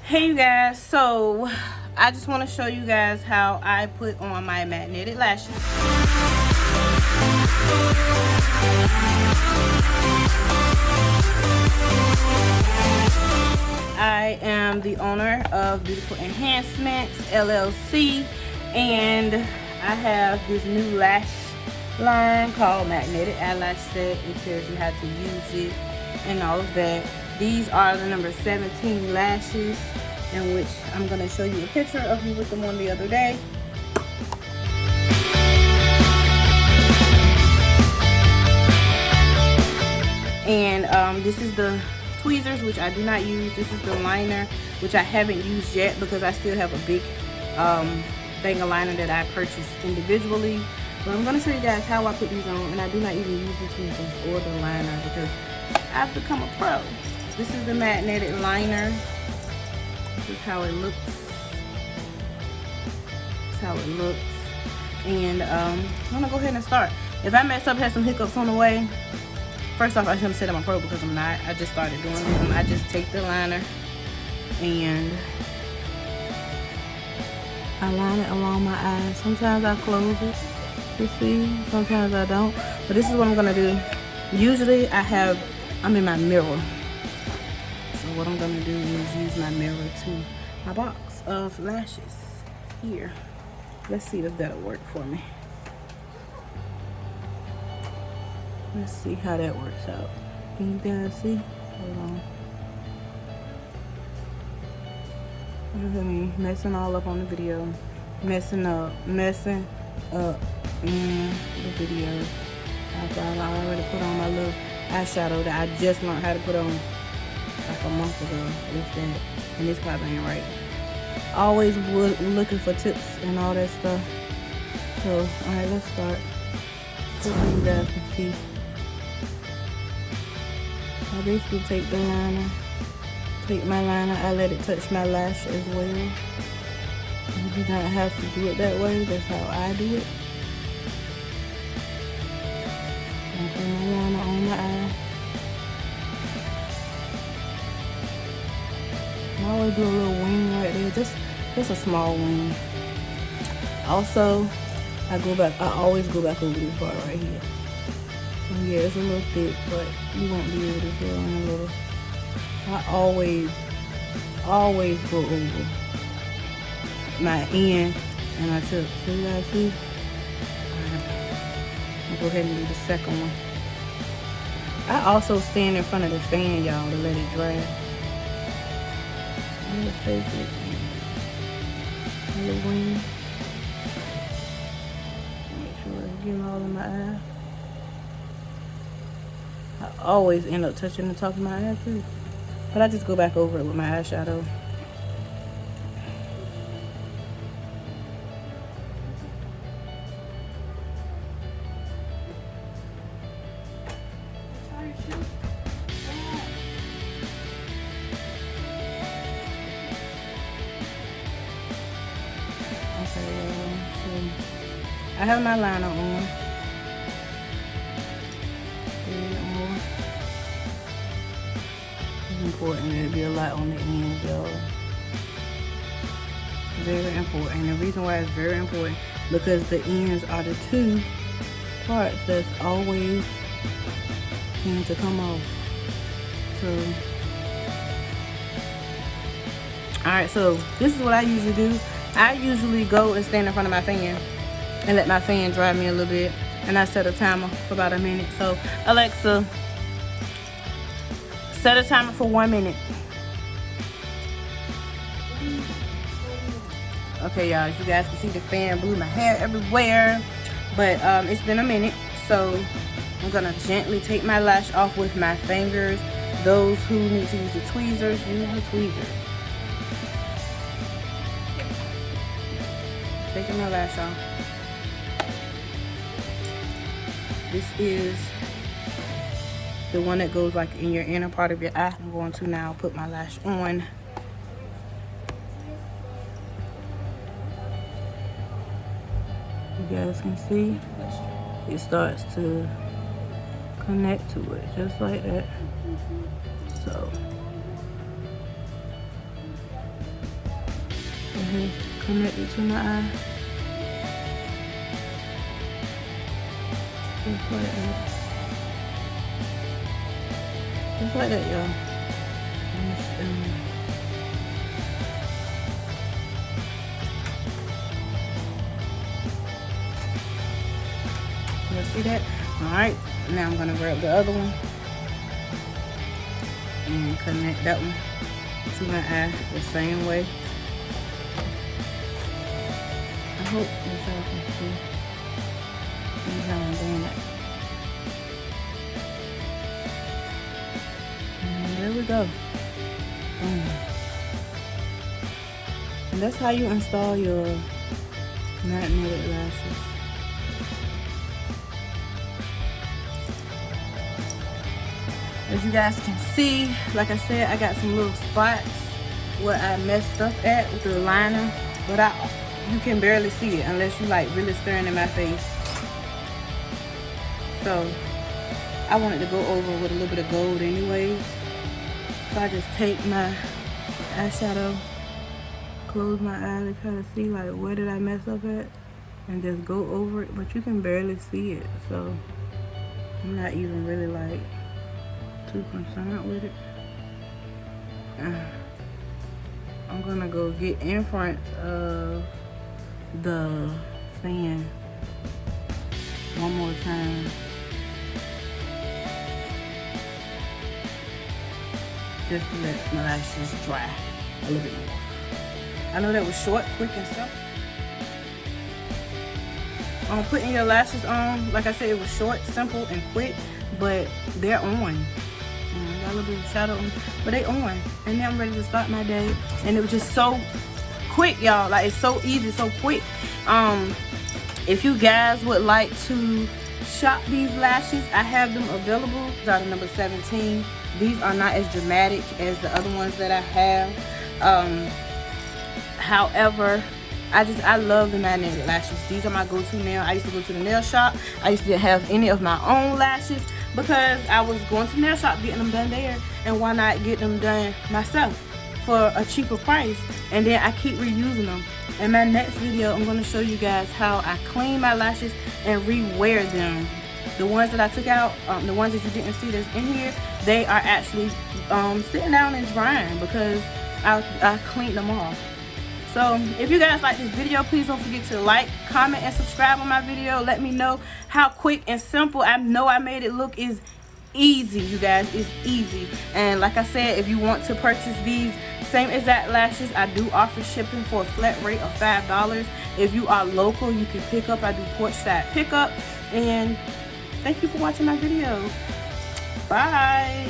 Hey you guys, so I just want to show you guys how I put on my magnetic lashes. I am the owner of Beautiful Enhancements LLC, and I have this new lash line called Magnetic Eyelashes. It tells you how to use it and all of that. These are the number 17 lashes, in which I'm going to show you a picture of me with them on the other day. And this is the tweezers, which I do not use. This is the liner, which I haven't used yet because I still have a big thing of liner that I purchased individually. But I'm going to show you guys how I put these on, and I do not even use the tweezers or the liner because I've become a pro. This is the magnetic liner. This is how it looks. This is how it looks. And I'm going to go ahead and start. If I mess up, had some hiccups on the way, first off, I shouldn't say I'm a pro because I'm not. I just started doing them. I just take the liner and I line it along my eyes. Sometimes I close it to see. Sometimes I don't. But this is what I'm going to do. Usually I'm in my mirror. So what I'm going to do is use my mirror to my box of lashes here. Let's see if that'll work for me. Let's see how that works out. Can you guys see? Hold on. Look at me messing all up on the video. Messing up in the video. I thought I already put on my little eyeshadow that I just learned how to put on like a month ago. It's that, and this probably ain't right. Always looking for tips and all that stuff. So, alright, let's start. So you guys can see. I basically take the liner, take my liner, I let it touch my lash as well. You do not have to do it that way, that's how I do it. I put my liner on my eye. I always do a little wing right there, just a small wing. Also, I always go back over this part right here. And yeah, it's a little thick, but you won't be able to tell in a little. I always go over my end and I tip. So you guys see? I'll go ahead and do the second one. I also stand in front of the fan, y'all, to let it dry. I'm gonna take it. Little wing. Make sure it's getting all in my eye. I always end up touching the top of my eye too. But I just go back over it with my eyeshadow. Okay, so I have my liner on. Important. There'll be a lot on the ends, y'all. Very important. The reason why it's very important because the ends are the two parts that's always going to come off. So, alright, so this is what I usually do. I usually go and stand in front of my fan and let my fan dry me a little bit, and I set a timer for about a minute. So Alexa, set a timer for 1 minute. Okay, y'all, as you guys can see, the fan blew my hair everywhere. But it's been a minute, so I'm gonna gently take my lash off with my fingers. Those who need to use the tweezers, use the tweezers. Taking my lash off. This is the one that goes like in your inner part of your eye. I'm going to now put my lash on. You guys can see it starts to connect to it just like that. So here, connected to my eye. Just like that. Just like that, y'all. You see that? Alright, now I'm gonna grab the other one and connect that one to my eye the same way. I hope that y'all can see how I'm doing it. And there we go. Boom. And that's how you install your magnetic lashes. As you guys can see, like I said, I got some little spots where I messed up at with the liner, but you can barely see it unless you like really staring in my face. So I wanted to go over with a little bit of gold anyways. So I just take my eyeshadow, close my eye to try to see like where did I mess up at, and just go over it, but you can barely see it. So I'm not even really like too concerned with it. I'm gonna go get in front of the fan one more time. Just to let my lashes dry a little bit more. I know that was short, quick, and stuff. Putting your lashes on, like I said, it was short, simple, and quick, but they're on. Got a little bit of shadow on, but they on. And then I'm ready to start my day. And it was just so quick, y'all. Like, it's so easy, so quick. If you guys would like to shop these lashes, I have them available. These are the number 17. These are not as dramatic as the other ones that I have. However, I love the magnetic lashes. These are my go-to now. I used to go to the nail shop. I used to have any of my own lashes because I was going to the nail shop getting them done there, and why not get them done myself for a cheaper price? And then I keep reusing them. In my next video, I'm going to show you guys how I clean my lashes and re-wear them. The ones that I took out, the ones that you didn't see that's in here, they are actually sitting down and drying because I cleaned them off. So if you guys like this video, please don't forget to like, comment, and subscribe on my video. Let me know how quick and simple I know I made it look. Is easy, you guys. It's easy. And like I said, if you want to purchase these same exact lashes, I do offer shipping for a flat rate of $5. If you are local, you can pick up. I do porch side pickup. And thank you for watching my video. Bye.